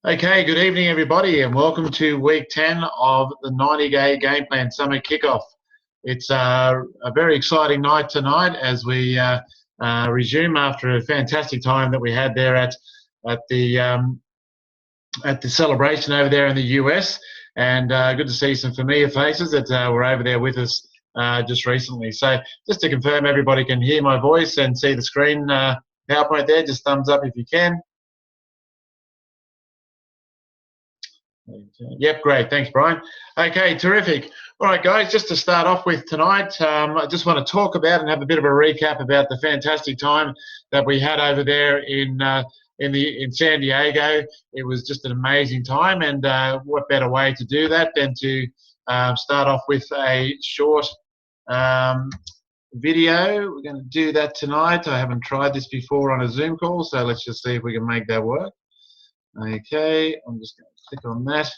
Okay, good evening, everybody, and welcome to week 10 of the 90-day game plan summer kickoff. It's a very exciting night tonight as we resume after a fantastic time that we had there at the celebration over there in the US, and good to see some familiar faces that were over there with us just recently. So just to confirm everybody can hear my voice and see the screen PowerPoint there, just thumbs up if you can. Yep, great. Thanks, Brian. Okay, terrific. All right, guys, just to start off with tonight, I just want to talk about and have a bit of a recap about the fantastic time that we had over there in San Diego. It was just an amazing time, and what better way to do that than to start off with a short video. We're going to do that tonight. I haven't tried this before on a Zoom call, so let's just see if we can make that work. Okay, I'm just going to click on that.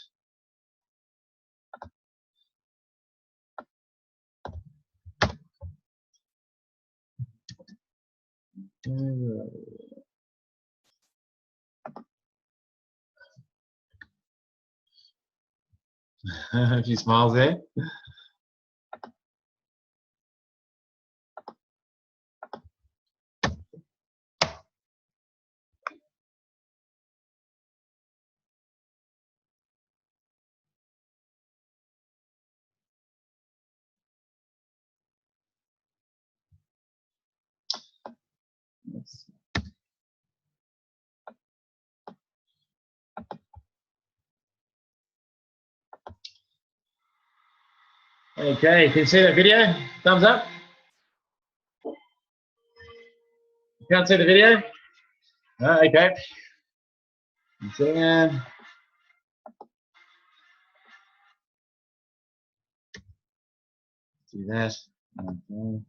A few smiles there. Okay, can you see that video? Thumbs up. You can't see the video? Okay. Do that. Okay.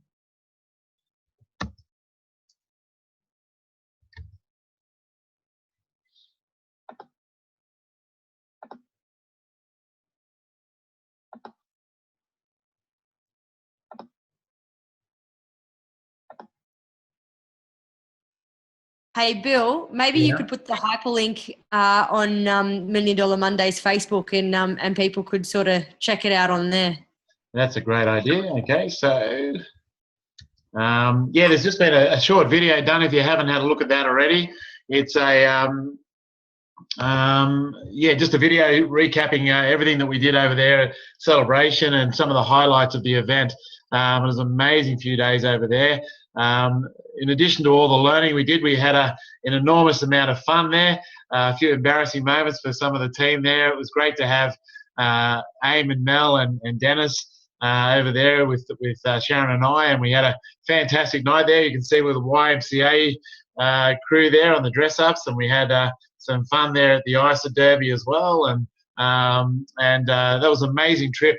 Hey, Bill, maybe you could put the hyperlink on Million Dollar Monday's Facebook and people could sort of check it out on there. That's a great idea. Okay, so yeah, there's just been a short video done if you haven't had a look at that already. It's a yeah, just a video recapping everything that we did over there at Celebration and some of the highlights of the event. It was an amazing few days over there. In addition to all the learning we did, we had an enormous amount of fun there. A few embarrassing moments for some of the team there. It was great to have Aim and Mel and Dennis over there with Sharon and I, and we had a fantastic night there. You can see with the YMCA crew there on the dress-ups, and we had some fun there at the ISA Derby as well, and that was an amazing trip.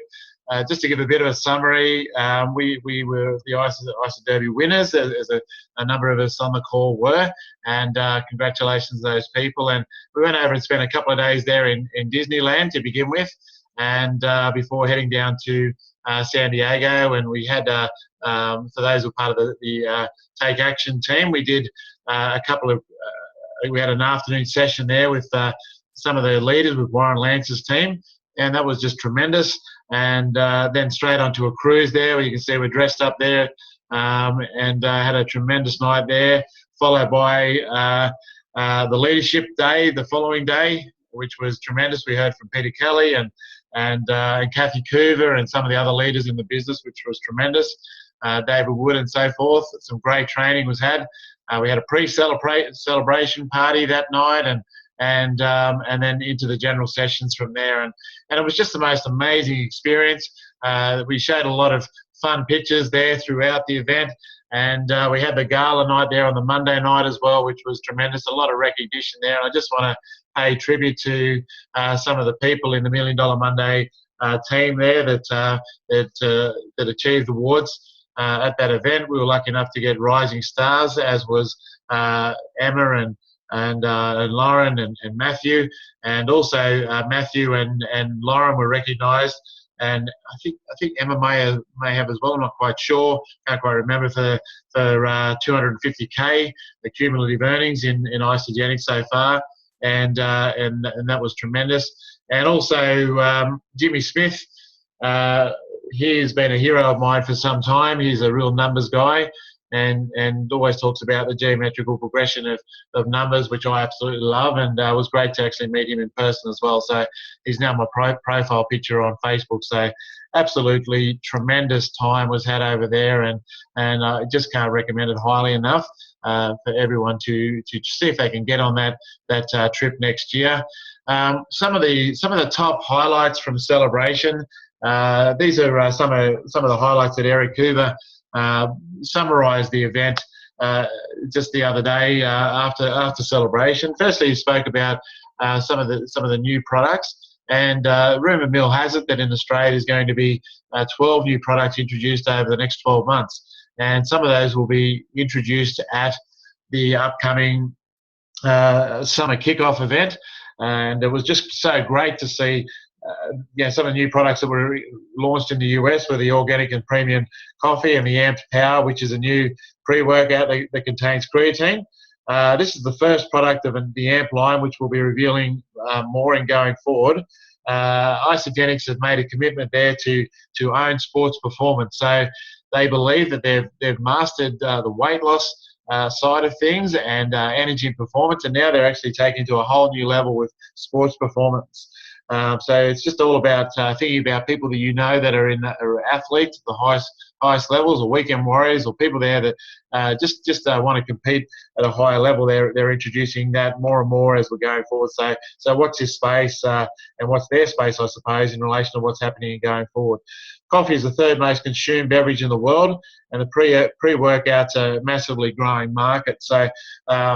Just to give a bit of a summary, we were the ISA Derby winners, as a number of us on the call were, and congratulations to those people. And we went over and spent a couple of days there in Disneyland to begin with, and before heading down to San Diego. And we had, for those who were part of the Take Action team, we did a couple of, we had an afternoon session there with some of the leaders with Warren Lance's team, and that was just tremendous. And then straight onto a cruise there, where you can see we're dressed up there, and had a tremendous night there, followed by the leadership day the following day, which was tremendous. We heard from Peter Kelly and Kathy Coover and some of the other leaders in the business, which was tremendous. David Wood and so forth. Some great training was had. We had a pre-celebration party that night, and then into the general sessions from there, and it was just the most amazing experience. We showed a lot of fun pictures there throughout the event, and we had the gala night there on the Monday night as well, which was tremendous. A lot of recognition there, and I just want to pay tribute to some of the people in the Million Dollar Monday team there that achieved awards at that event. We were lucky enough to get Rising Stars, as was Emma and Lauren and Matthew, and also Matthew and Lauren were recognised, and I think Emma may have as well. I'm not quite sure. Can't quite remember for 250K the cumulative earnings in Isagenix so far, and that was tremendous. And also Jimmy Smith, he has been a hero of mine for some time. He's a real numbers guy, and always talks about the geometrical progression of numbers, which I absolutely love. And it was great to actually meet him in person as well. So he's now my profile picture on Facebook. So absolutely tremendous time was had over there, and I just can't recommend it highly enough for everyone to see if they can get on that trip next year. Some of the top highlights from Celebration. These are some of the highlights that Eric Hoover summarised the event just the other day after Celebration. Firstly, he spoke about some of the new products, and rumour mill has it that in Australia there's going to be 12 new products introduced over the next 12 months, and some of those will be introduced at the upcoming summer kickoff event. And it was just so great to see some of the new products that were launched in the US were the organic and premium coffee and the Amped Power, which is a new pre-workout that contains creatine. This is the first product of the Amp line, which we'll be revealing more in going forward. Isagenix have made a commitment there to own sports performance. So they believe that they've mastered the weight loss side of things and energy and performance, and now they're actually taking to a whole new level with sports performance. So it's just all about thinking about people that you know that are athletes at the highest levels, or weekend warriors, or people there that just want to compete at a higher level. They're introducing that more and more as we're going forward. So what's his space and what's their space, I suppose, in relation to what's happening going forward. Coffee is the third most consumed beverage in the world, and the pre-workouts are a massively growing market. So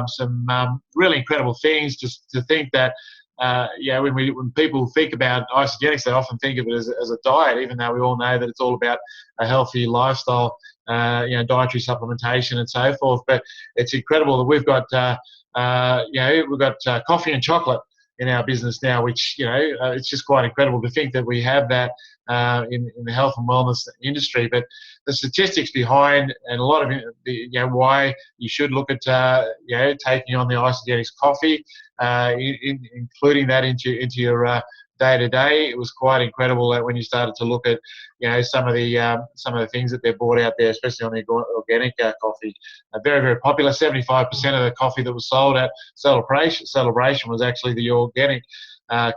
some really incredible things to think that. When people think about Isagenix, they often think of it as a diet, even though we all know that it's all about a healthy lifestyle, dietary supplementation and so forth. But it's incredible that we've got coffee and chocolate in our business now, which it's just quite incredible to think that we have that in the health and wellness industry. But the statistics behind, and a lot of why you should look at taking on the Isagenix coffee, including that into your day-to-day, it was quite incredible that when you started to look at some of the things that they've brought out there, especially on the organic coffee. Very, very popular. 75% of the coffee that was sold at Celebration was actually the organic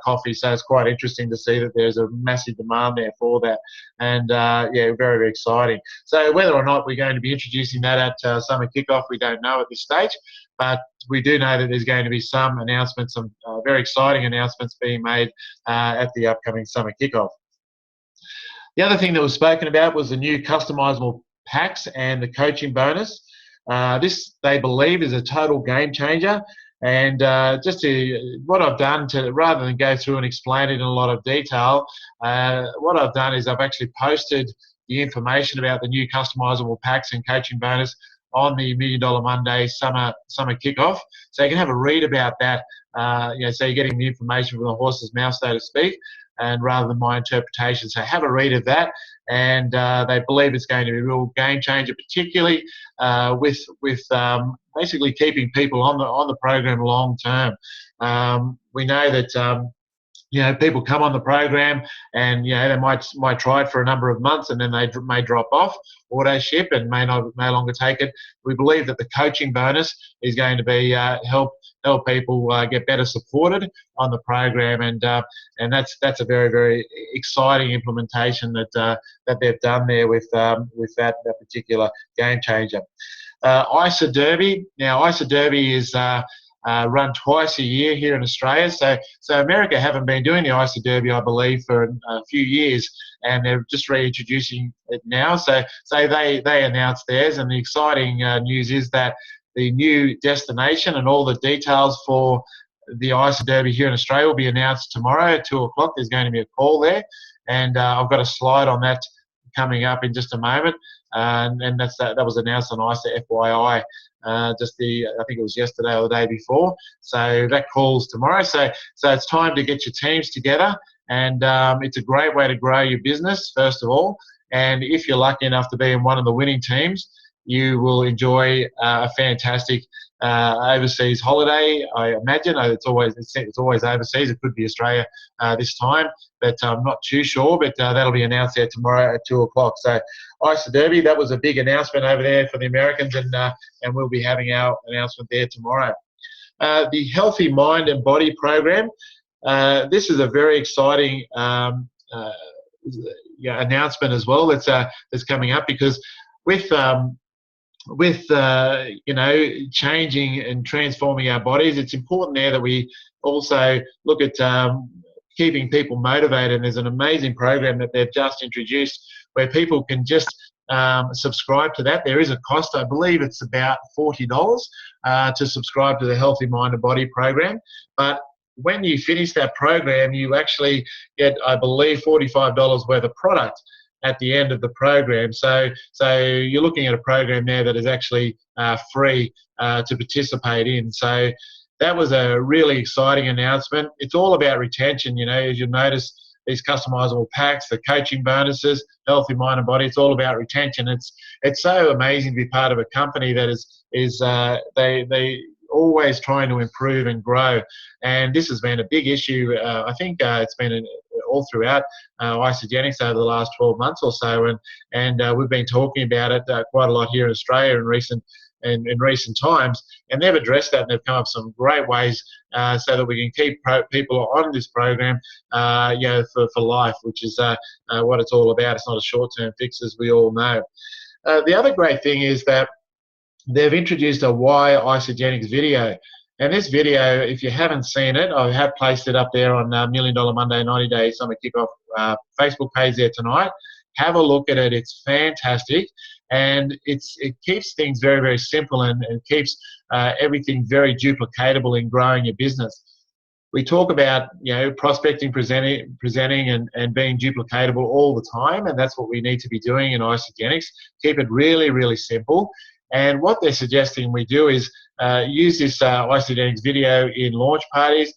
coffee. So it's quite interesting to see that there's a massive demand there for that, and very, very exciting. So whether or not we're going to be introducing that at summer kickoff, we don't know at this stage, but we do know that there's going to be some announcements, some very exciting announcements being made at the upcoming summer kickoff. The other thing that was spoken about was the new customizable packs and the coaching bonus. This, they believe, is a total game changer. And what I've done rather than go through and explain it in a lot of detail, what I've done is I've actually posted the information about the new customizable packs and coaching bonus on the $1 Million Monday summer kickoff, so you can have a read about that. So you're getting the information from the horse's mouth, so to speak, and rather than my interpretation. So have a read of that, and they believe it's going to be a real game changer, particularly with basically keeping people on the program long term. We know that people come on the program and they might try it for a number of months, and then they may drop off auto ship and may no longer take it. We believe that the coaching bonus is going to be help people get better supported on the program, and that's a very, very exciting implementation that they've done there with that particular game changer. ISA Derby. Now, ISA Derby is run twice a year here in Australia. So America haven't been doing the ISA Derby, I believe, for a few years, and they're just reintroducing it now. So they announced theirs, and the exciting news is that the new destination and all the details for the ISA Derby here in Australia will be announced tomorrow at 2 o'clock. There's going to be a call there, and I've got a slide on that coming up in just a moment, and that was announced on ISA FYI I think it was yesterday or the day before. So that call's tomorrow. So it's time to get your teams together, and it's a great way to grow your business, first of all. And if you're lucky enough to be in one of the winning teams, you will enjoy a fantastic overseas holiday. I imagine it's always overseas. It could be Australia this time, but I'm not too sure. But that'll be announced there tomorrow at 2:00. So, ISA Derby, that was a big announcement over there for the Americans, and we'll be having our announcement there tomorrow. The Healthy Mind and Body program. This is a very exciting announcement as well. That's coming up, because with changing and transforming our bodies, it's important there that we also look at keeping people motivated. And there's an amazing program that they've just introduced where people can just subscribe to that. There is a cost. I believe it's about $40 to subscribe to the Healthy Mind and Body program. But when you finish that program, you actually get, I believe, $45 worth of product at the end of the program. So you're looking at a program there that is actually free to participate in. So that was a really exciting announcement. It's all about retention, as you'll notice, these customizable packs, the coaching bonuses, Healthy Mind and Body. It's all about retention. It's so amazing to be part of a company that is they always trying to improve and grow. And this has been a big issue. I think it's been all throughout Isagenix over the last 12 months or so, and we've been talking about it quite a lot here in Australia in recent times, and they've addressed that, and they've come up with some great ways so that we can keep people on this program for life, which is what it's all about. It's not a short-term fix, as we all know. The other great thing is that they've introduced a Why Isagenix video. And this video, if you haven't seen it, I have placed it up there on $1 Million Monday 90 Day Summer Kickoff Facebook page there tonight. Have a look at it. It's fantastic. And it keeps things very, very simple, and keeps everything very duplicatable in growing your business. We talk about, prospecting, presenting and being duplicatable all the time, and that's what we need to be doing in Isagenix. Keep it really, really simple. And what they're suggesting we do is use this Isagenix video in launch parties,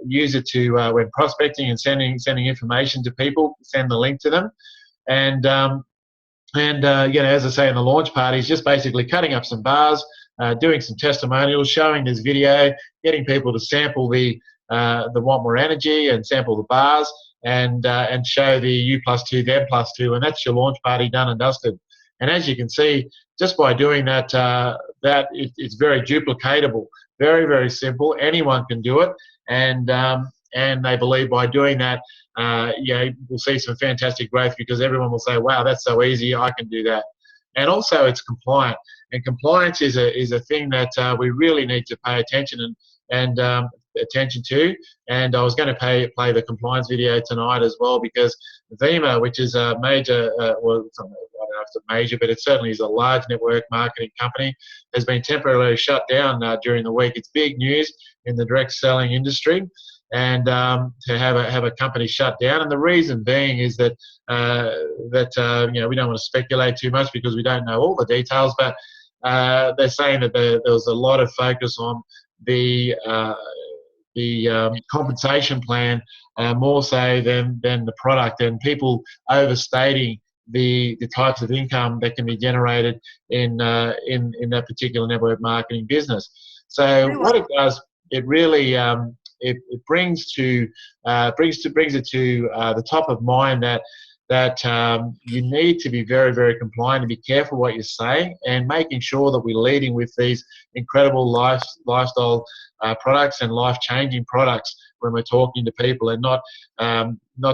use it to when prospecting and sending information to people, send the link to them. And as I say, in the launch parties, just basically cutting up some bars, doing some testimonials, showing this video, getting people to sample the Want More Energy and sample the bars, and show the U plus 2, them plus 2, and that's your launch party done and dusted. And as you can see, just by doing that, it's very duplicatable, very, very simple. Anyone can do it, and they believe by doing that, we'll see some fantastic growth, because everyone will say, "Wow, that's so easy! I can do that." And also, it's compliant, and compliance is a thing that we really need to pay attention attention to. And I was going to play the compliance video tonight as well, because Vemma, which is a major, I don't know if it's a major, but it certainly is a large network marketing company, has been temporarily shut down during the week. It's big news in the direct selling industry, and to have a company shut down. And the reason being is that we don't want to speculate too much, because we don't know all the details, but they're saying that there was a lot of focus on the compensation plan more so than the product, and people overstating the types of income that can be generated in that particular network marketing business. So what it does, it really it brings it to the top of mind that you need to be very, very compliant and be careful what you're saying, and making sure that we're leading with these incredible lifestyle products and life-changing products when we're talking to people, and not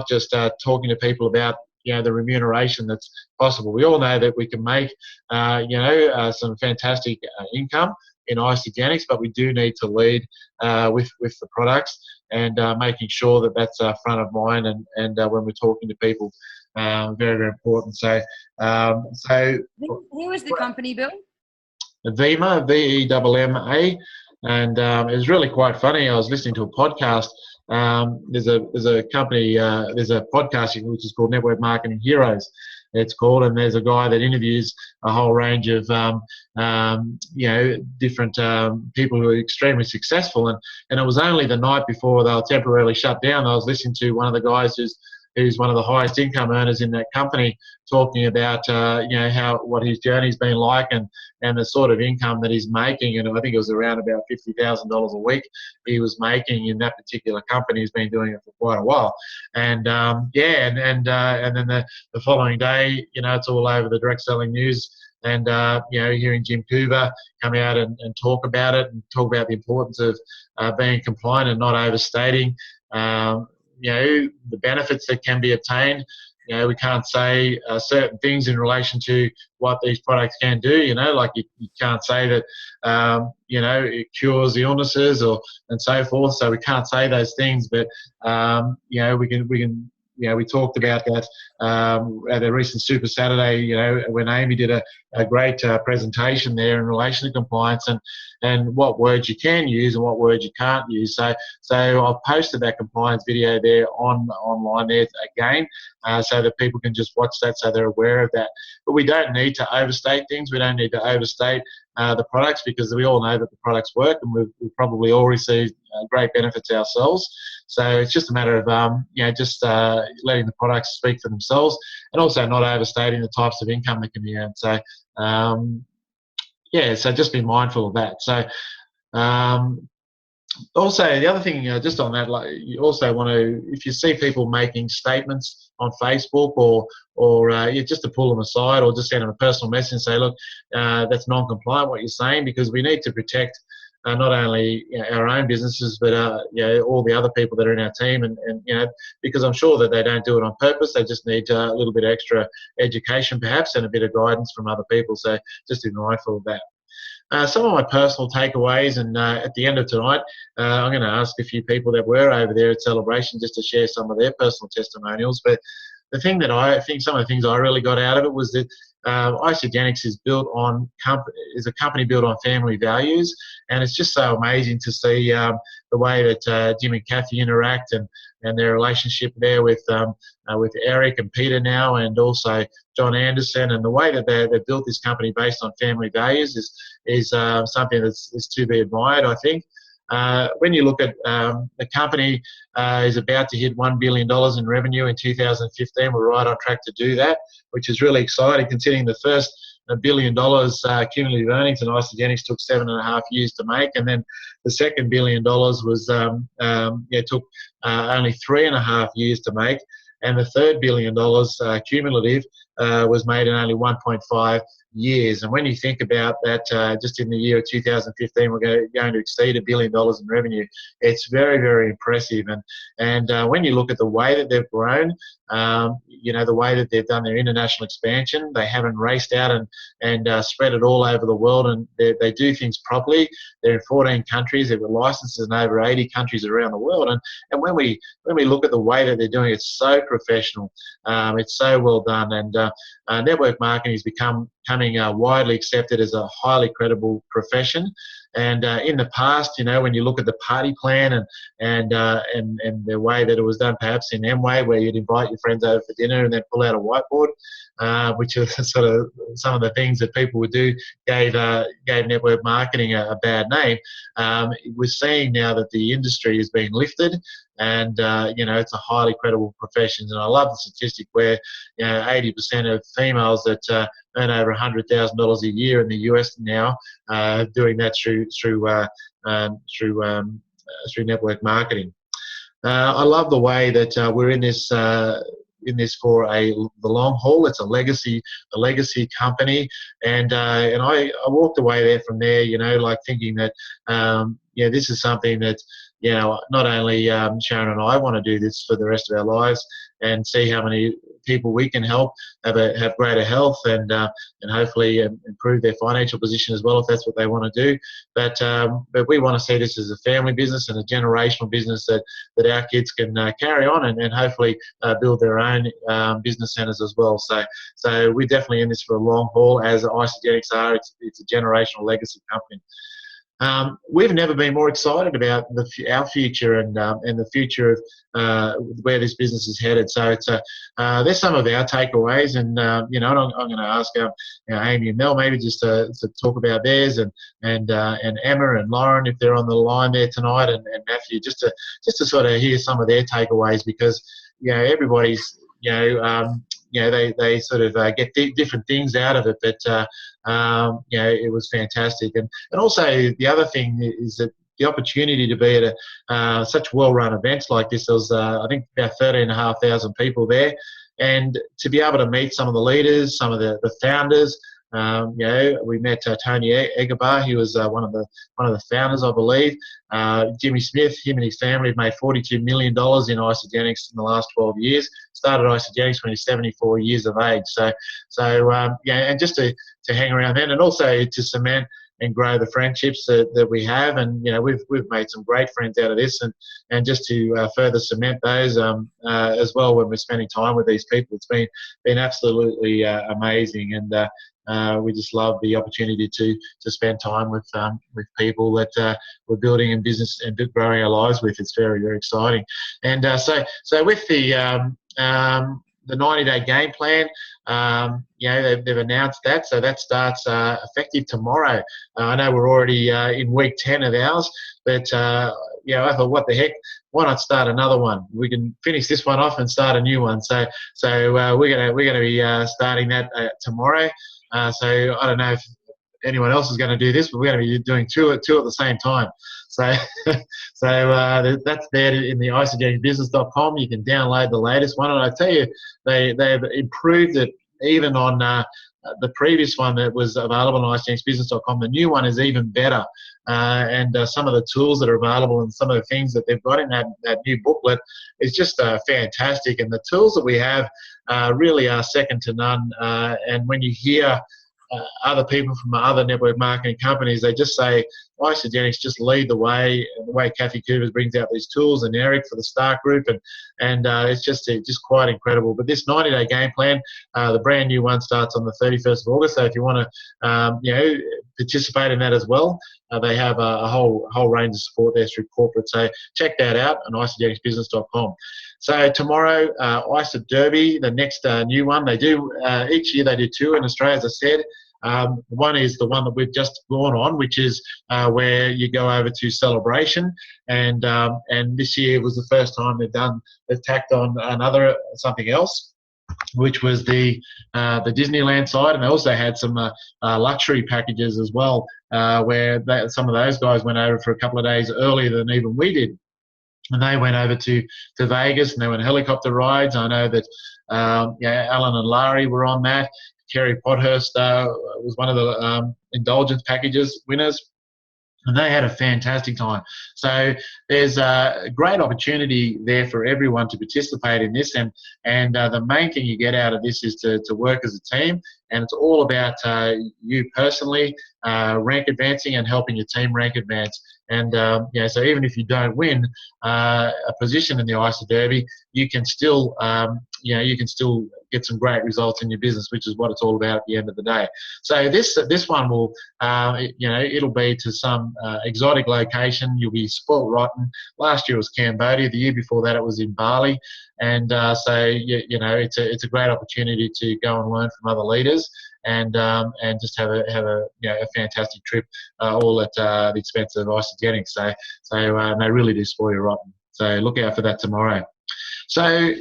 just talking to people about the remuneration that's possible. We all know that we can make some fantastic income in Isagenix, but we do need to lead with the products, and making sure that that's front of mind, and when we're talking to people, very, very important. So who was the company, Bill? Vemma, VEMMA, and it was really quite funny. I was listening to a podcast. There's a company, there's a podcast which is called Network Marketing Heroes, it's called, and there's a guy that interviews a whole range of different people who are extremely successful, and it was only the night before they were temporarily shut down. I was listening to one of the guys who's who's one of the highest income earners in that company, talking about what his journey's been like and the sort of income that he's making. And I think it was around about $50,000 a week he was making in that particular company. He's been doing it for quite a while. And and then the following day, it's all over the direct selling news. And, hearing Jim Coover come out and talk about it and talk about the importance of being compliant and not overstating, the benefits that can be obtained. We can't say certain things in relation to what these products can do, like you can't say that, it cures illnesses and so forth. So we can't say those things, but, we talked about that at the recent Super Saturday, when Amy did a great presentation there in relation to compliance and what words you can use and what words you can't use. So I've posted that compliance video there online there again, so that people can just watch that so they're aware of that. But we don't need to overstate things. We don't need to overstate the products, because we all know that the products work, and we've probably all received great benefits ourselves. So it's just a matter of letting the products speak for themselves, and also not overstating the types of income that can be earned. So so just be mindful of that. So also, the other thing, just on that, like, you also want to, if you see people making statements on Facebook or just to pull them aside, or just send them a personal message and say, look, that's non-compliant what you're saying, because we need to protect not only our own businesses, but all the other people that are in our team, and because I'm sure that they don't do it on purpose. They just need a little bit of extra education, perhaps, and a bit of guidance from other people. So just be mindful of that. Some of my personal takeaways, and at the end of tonight, I'm going to ask a few people that were over there at Celebration just to share some of their personal testimonials. But the thing that I think, some of the things I really got out of it was that Isagenix is is a company built on family values, and it's just so amazing to see the way that Jim and Kathy interact and their relationship there with Eric and Peter now, and also John Anderson, and the way that they've built this company based on family values is something that's to be admired, I think. When you look at the company is about to hit $1 billion in revenue in 2015. We're right on track to do that, which is really exciting, considering the first $1 billion cumulative earnings in Isagenix took 7.5 years to make, and then the second $1 billion was took only 3.5 years to make, and the third $1 billion cumulative was made in only 1.5 years. And when you think about that, just in the year of 2015, we're going to exceed $1 billion in revenue. It's very, very impressive. And when you look at the way that they've grown, the way that they've done their international expansion, they haven't raced out and spread it all over the world, and they do things properly. They're in 14 countries. They've got licenses in over 80 countries around the world. And when we look at the way that they're doing, it's so professional. It's so well done. And network marketing is becoming widely accepted as a highly credible profession. And in the past, when you look at the party plan and the way that it was done, perhaps in Amway, where you'd invite your friends over for dinner and then pull out a whiteboard, which is sort of some of the things that people would do, gave network marketing a bad name. We're seeing now that the industry is being lifted, and it's a highly credible profession. And I love the statistic where 80% of females that earn over $100,000 a year in the US now doing that through network marketing. I love the way that we're in this for the long haul. It's a legacy company, and I walked away there from there, like thinking that this is something that not only Sharon and I want to do this for the rest of our lives and see how many people we can help have greater health and hopefully improve their financial position as well, if that's what they want to do. But we want to see this as a family business and a generational business that our kids can carry on and hopefully build their own business centres as well. So we're definitely in this for a long haul, as Isagenix are. It's a generational legacy company. We've never been more excited about our future and the future of where this business is headed. So there's some of our takeaways, and I'm going to ask Amy and Mel maybe just to talk about theirs, and Emma and Lauren, if they're on the line there tonight, and Matthew, just to sort of hear some of their takeaways, because everybody's, they sort of get different things out of it, but it was fantastic. And also the other thing is that the opportunity to be at such well-run events like this. There was, I think, about 13,500 people there, and to be able to meet some of the leaders, some of the founders. We met Tony Egerbar. He was one of the founders, I believe. Jimmy Smith, him and his family have made $42 million in Isagenix in the last 12 years. Started Isagenix when he was 74 years of age. So and just to hang around then, and also to cement and grow the friendships that we have. And we've made some great friends out of this, and just to further cement those as well when we're spending time with these people. It's been absolutely amazing, and we just love the opportunity to spend time with people that we're building in business and growing our lives with. It's very, very exciting. And so with the 90-day game plan, they've announced that, so that starts effective tomorrow. I know we're already in week 10 of ours, but I thought, what the heck? Why not start another one? We can finish this one off and start a new one. So we're gonna be starting that tomorrow. So I don't know if anyone else is going to do this, but we're going to be doing two at the same time. So that's there in the isagenixbusiness.com. You can download the latest one, and I tell you, they've improved it even on the previous one that was available on isagenixbusiness.com. The new one is even better, and some of the tools that are available and some of the things that they've got in that new booklet is just fantastic. And the tools that we have really are second to none. And when you hear other people from other network marketing companies, they just say, Isagenix just lead the way. And the way Kathy Couvers brings out these tools, and Eric for the Start Group, and it's just quite incredible. But this 90-day game plan, the brand new one, starts on the 31st of August. So if you want to participate in that as well, they have a whole range of support there through corporate. So check that out on isagenixbusiness.com. So tomorrow, ISA Derby, the next new one. They do each year. They do two in Australia, as I said. One is the one that we've just gone on, which is where you go over to Celebration, and this year was the first time they've tacked on something else, which was the Disneyland side, and they also had some luxury packages as well, where some of those guys went over for a couple of days earlier than even we did. And they went over to Vegas, and they went helicopter rides. I know that Alan and Larry were on that. Kerry Pothurst was one of the indulgence packages winners, and they had a fantastic time. So there's a great opportunity there for everyone to participate in this, and the main thing you get out of this is to work as a team, and it's all about you personally rank advancing and helping your team rank advance. And so even if you don't win a position in the ISA Derby, you can still get some great results in your business, which is what it's all about at the end of the day. So this one will, it'll be to some exotic location. You'll be spoilt rotten. Last year it was Cambodia. The year before that it was in Bali. And so it's a great opportunity to go and learn from other leaders, and just have a fantastic trip, all at the expense of Isagenix. So they really do spoil you rotten. So look out for that tomorrow. So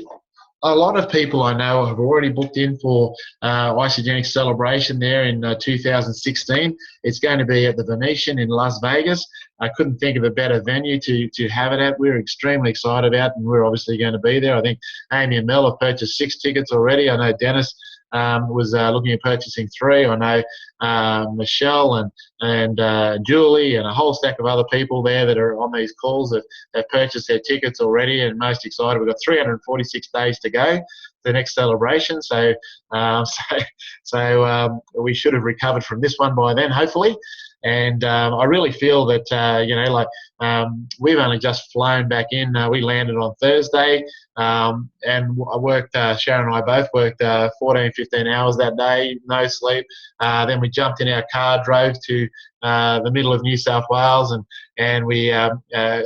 a lot of people I know have already booked in for Isagenix Celebration there in 2016. It's going to be at the Venetian in Las Vegas. I couldn't think of a better venue to have it at. We're extremely excited about, and we're obviously going to be there. I think Amy and Mel have purchased 6 tickets already. I know Dennis was looking at purchasing 3. I know Michelle and Julie and a whole stack of other people there that are on these calls that have purchased their tickets already, and most excited. We've got 346 days to go to the next celebration, so we should have recovered from this one by then, hopefully. And I really feel that we've only just flown back in. We landed on Thursday, and I worked. Sharon and I both worked 14, 15 hours that day, no sleep. Then we jumped in our car, drove to the middle of New South Wales, and we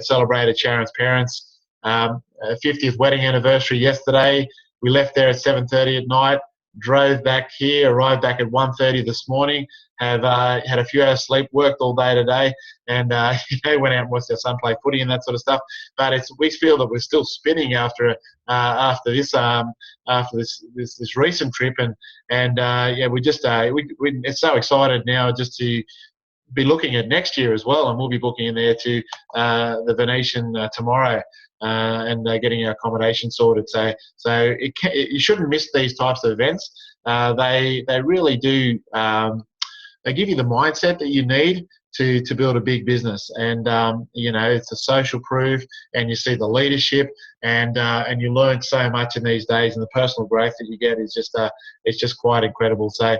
celebrated Sharon's parents' 50th wedding anniversary yesterday. We left there at 7:30 at night, drove back here, arrived back at 1:30 this morning. have had a few hours sleep, worked all day today, and went out and watched our son play footy and that sort of stuff. But we feel that we're still spinning after this recent trip, and we just we're so excited now just to be looking at next year as well, and we'll be booking in there to the Venetian tomorrow. And getting our accommodation sorted. So you shouldn't miss these types of events. They really do. They give you the mindset that you need to build a big business, and it's a social proof, and you see the leadership, and you learn so much in these days, and the personal growth that you get is just it's just quite incredible. So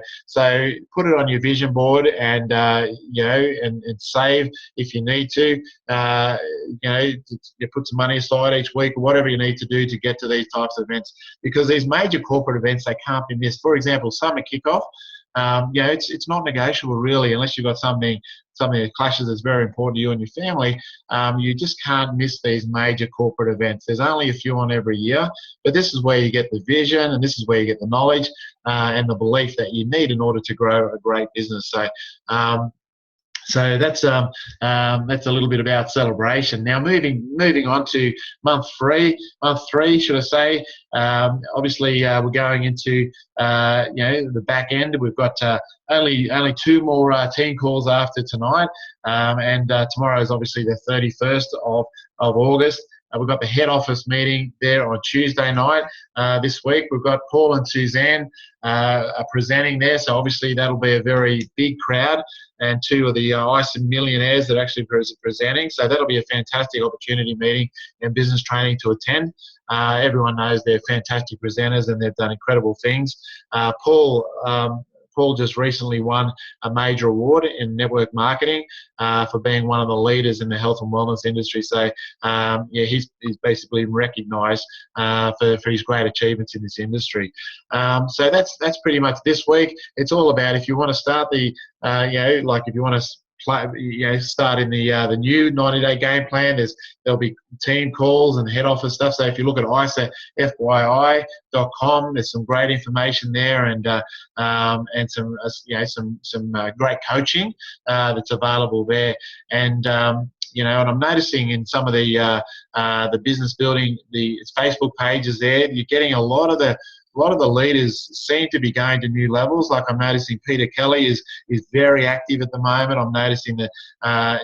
put it on your vision board, and and save if you need to. You put some money aside each week, or whatever you need to do to get to these types of events, because these major corporate events, they can't be missed. For example, summer kickoff. It's not negotiable really, unless you've got something that clashes that's very important to you and your family. You just can't miss these major corporate events. There's only a few on every year, but this is where you get the vision, and this is where you get the knowledge and the belief that you need in order to grow a great business. So that's a little bit about celebration. Now moving on to month three, should I say? Obviously, we're going into the back end. We've got only 2 more team calls after tonight, and tomorrow is obviously the 31st of August. We've got the head office meeting there on Tuesday night this week. We've got Paul and Suzanne presenting there, so obviously that'll be a very big crowd, and 2 of the ISA millionaires that are actually presenting. So that'll be a fantastic opportunity meeting and business training to attend. Everyone knows they're fantastic presenters and they've done incredible things. Paul just recently won a major award in network marketing for being one of the leaders in the health and wellness industry. So, he's basically recognised for his great achievements in this industry. So that's pretty much this week. It's all about, if you want to start if you want to start in the new 90-day game plan, there'll be team calls and head office stuff. So if you look at isafyi.com, there's some great information there, and some great coaching that's available there. And and I'm noticing in some of the business building, the Facebook pages there, you're getting a lot of the leaders seem to be going to new levels. Like I'm noticing Peter Kelly is very active at the moment. I'm noticing that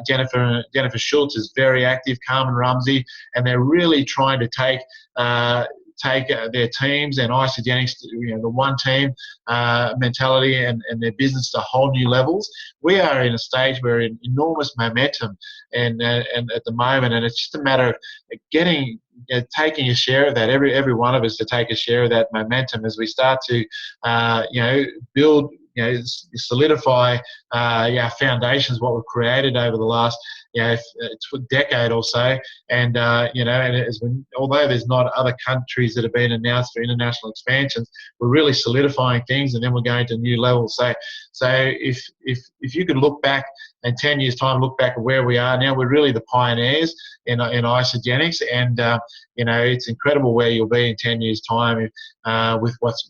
Jennifer Schultz is very active, Carmen Rumsey, and they're really trying to take their teams and Isagenix, the one team mentality and their business to whole new levels. We are in a stage where in enormous momentum and at the moment, and it's just a matter of taking a share of that. Every one of us to take a share of that momentum as we start to build, solidify foundations, what we've created over the last decade or so, and although there's not other countries that have been announced for international expansions, we're really solidifying things, and then we're going to new levels. So if you could look back in 10 years' time, look back at where we are now, we're really the pioneers in Isagenix, and it's incredible where you'll be in 10 years' time with what's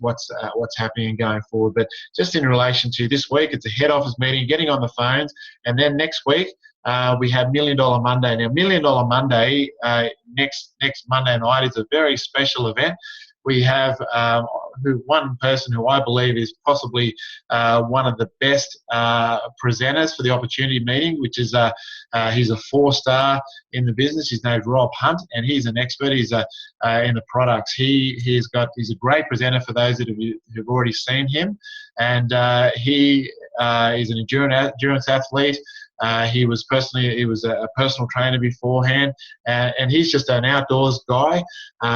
happening and going forward. But just in relation to this week, it's a head office meeting, getting on the phones, and then next week we have $1 Million Monday. Now, $1 Million Monday next Monday night is a very special event. We have one person who I believe is possibly one of the best presenters for the opportunity meeting, which is he's a 4-star in the business. His name's Rob Hunt, and he's an expert. He's in the products. He's a great presenter for those who've already seen him, and he is an endurance athlete. He was a personal trainer beforehand, and he's just an outdoors guy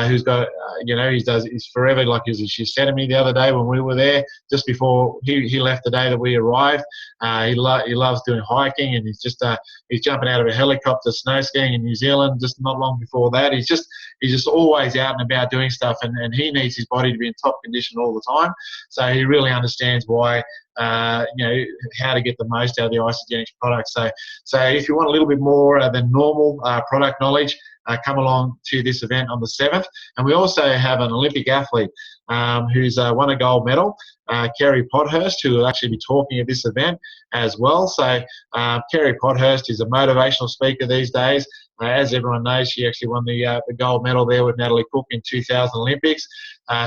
who's got, he's forever, like she said to me the other day when we were there, just before he left the day that we arrived. He loves doing hiking, and he's jumping out of a helicopter snow skiing in New Zealand just not long before that. He's just always out and about doing stuff, and he needs his body to be in top condition all the time. So he really understands why, how to get the most out of the Isagenix products. So if you want a little bit more than normal product knowledge, come along to this event on the 7th. And we also have an Olympic athlete. who's won a gold medal. Kerry Podhurst, who will actually be talking at this event as well. So Kerry Podhurst is a motivational speaker these days. As everyone knows, she actually won the gold medal there with Natalie Cook in 2000 Olympics.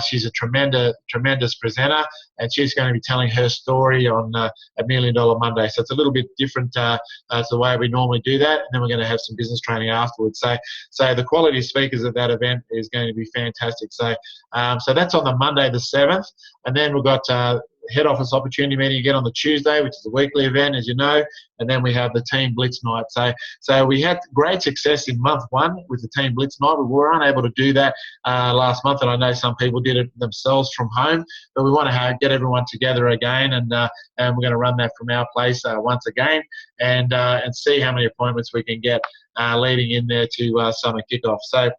She's a tremendous presenter, and she's going to be telling her story on a $1 Million Monday. So it's a little bit different to the way we normally do that. And then we're going to have some business training afterwards. So the quality of speakers at that event is going to be fantastic. So that's on the Monday the 7th. And then we've got head office opportunity meeting again on the Tuesday, which is a weekly event, as you know, and then we have the Team Blitz night. So we had great success in month 1 with the Team Blitz night. We were unable to do that last month, and I know some people did it themselves from home, but we want to get everyone together again, and we're going to run that from our place once again, and see how many appointments we can get leading in there to summer kickoff. So.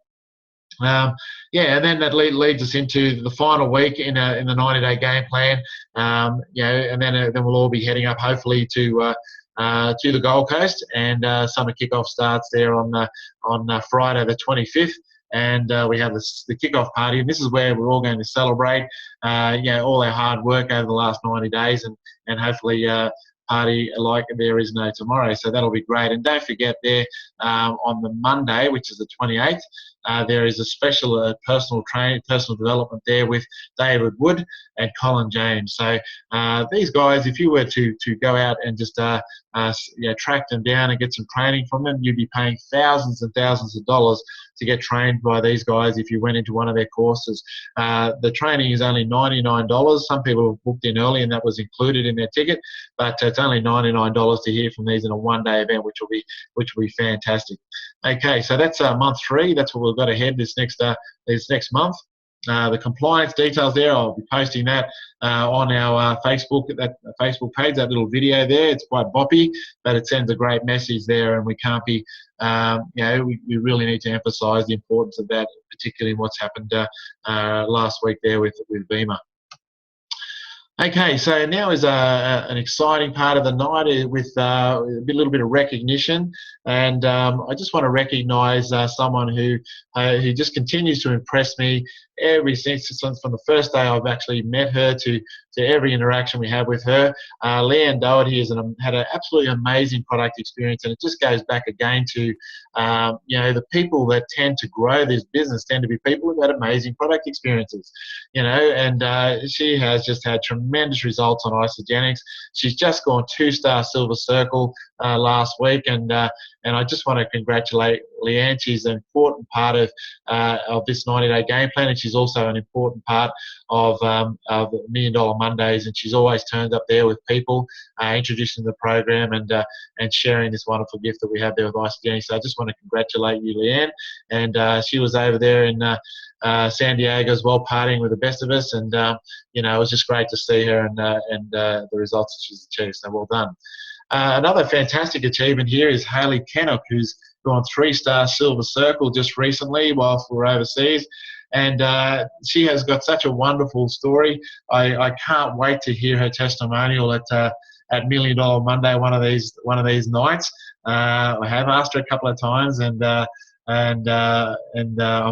And then that leads us into the final week in the 90-day game plan. And then we'll all be heading up hopefully to the Gold Coast, and summer kickoff starts there on Friday the 25th. And we have the kickoff party, and this is where we're all going to celebrate, all our hard work over the last 90 days, and hopefully party like there is no tomorrow. So that'll be great. And don't forget there on the Monday, which is the 28th, there is a special personal development there with David Wood and Colin James. So these guys, if you were to go out and just track them down and get some training from them, you'd be paying thousands and thousands of dollars to get trained by these guys if you went into one of their courses. The training is only $99. Some people have booked in early and that was included in their ticket, but it's only $99 to hear from these in a one-day event, which will be fantastic. Okay, so that's month 3. That's what we've got ahead this next month. The compliance details there, I'll be posting that on our Facebook page, that little video there. It's quite boppy, but it sends a great message there, and we can't be, we really need to emphasise the importance of that, particularly in what's happened last week there with BEMA. Okay, so now is an exciting part of the night with a little bit of recognition, and I just want to recognise someone who just continues to impress me since from the first day I've actually met her to every interaction we have with her. Leanne Doherty had an absolutely amazing product experience, and it just goes back again to the people that tend to grow this business tend to be people who've had amazing product experiences, and she has just had tremendous results on Isagenix. She's just gone 2-star Silver Circle last week, and I just want to congratulate Leanne. She's an important part of this 90-day game plan, and she's also an important part of $1 Million Mondays, and she's always turned up there with people, introducing the program and sharing this wonderful gift that we have there with Isagenix. So I just want to congratulate you, Leanne, and she was over there in San Diego as well, partying with the best of us, and it was just great to see her and the results that she's achieved. So well done. Another fantastic achievement here is Hayley Kennock, who's gone 3-star Silver Circle just recently whilst we're overseas. And she has got such a wonderful story. I can't wait to hear her testimonial at $1 Million Monday one of these nights. I have asked her a couple of times, and I'm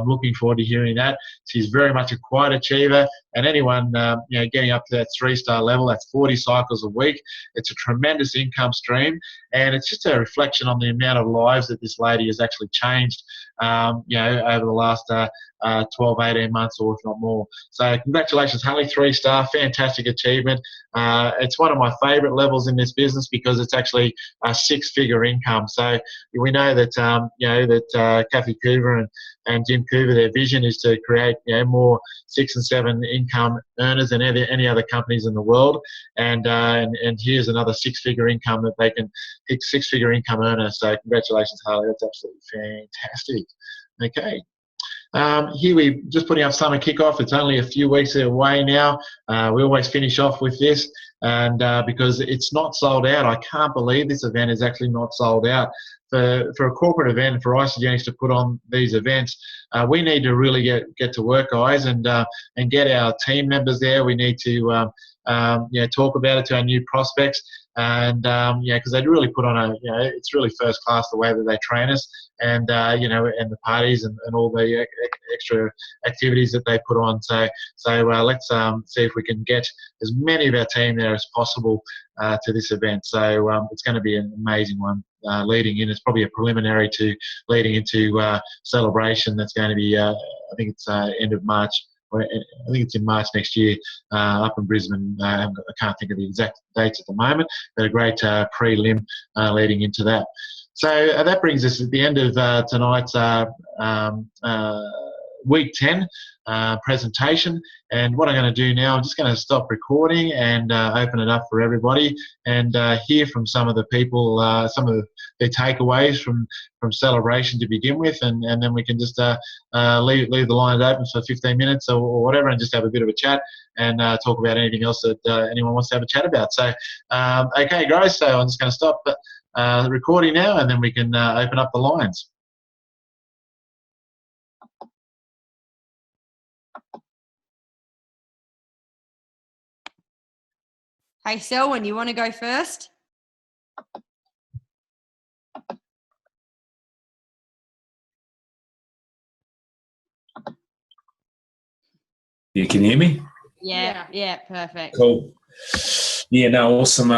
looking forward to hearing that. She's very much a quiet achiever, and anyone getting up to that 3-star level, that's 40 cycles a week. It's a tremendous income stream, and it's just a reflection on the amount of lives that this lady has actually changed, over the last 12, 18 months, or if not more. So congratulations, Hayley, 3-star, fantastic achievement. It's one of my favourite levels in this business because it's actually a 6-figure income. So we know that Kathy Coover and Jim Coover, their vision is to create more 6 and 7 income earners than any other companies in the world. And here's another 6-figure income that they can pick, 6-figure income earner. So congratulations, Hayley. That's absolutely fantastic. Okay. Here we're just putting up summer kickoff. It's only a few weeks away now. We always finish off with this, and because it's not sold out. I can't believe this event is actually not sold out. For a corporate event, for Isagenix to put on these events, we need to really get to work, guys, and get our team members there. We need to talk about it to our new prospects. and because they really put on it's really first class the way that they train us, and and the parties and all the extra activities that they put on. So let's see if we can get as many of our team there as possible to this event. So it's going to be an amazing one. Leading in, it's probably a preliminary to leading into celebration. That's going to be, I think it's end of March. I think it's in March next year up in Brisbane. I can't think of the exact dates at the moment, but a great prelim leading into that. So that brings us at the end of tonight's week 10 presentation. And what I'm going to do now, I'm just going to stop recording and open it up for everybody and hear from some of the people, some of their takeaways from celebration to begin with, and then we can just leave the lines open for 15 minutes or whatever, and just have a bit of a chat and talk about anything else that anyone wants to have a chat about. So, okay, guys, so I'm just going to stop recording now, and then we can open up the lines. Hey, Selwyn, you want to go first? You can hear me? Yeah, perfect. Cool. Yeah, no, awesome.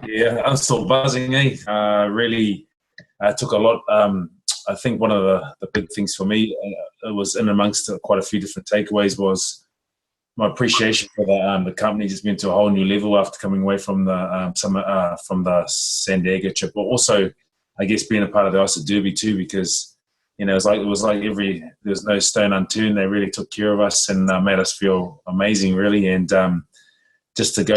Yeah, I'm still buzzing, really took a lot. I think one of the big things for me, it was in amongst quite a few different takeaways, was my appreciation for the company just been to a whole new level after coming away from the San Diego trip, but also, I guess, being a part of the ISA Derby too, because it was like there was no stone unturned. They really took care of us and made us feel amazing, really, and just to go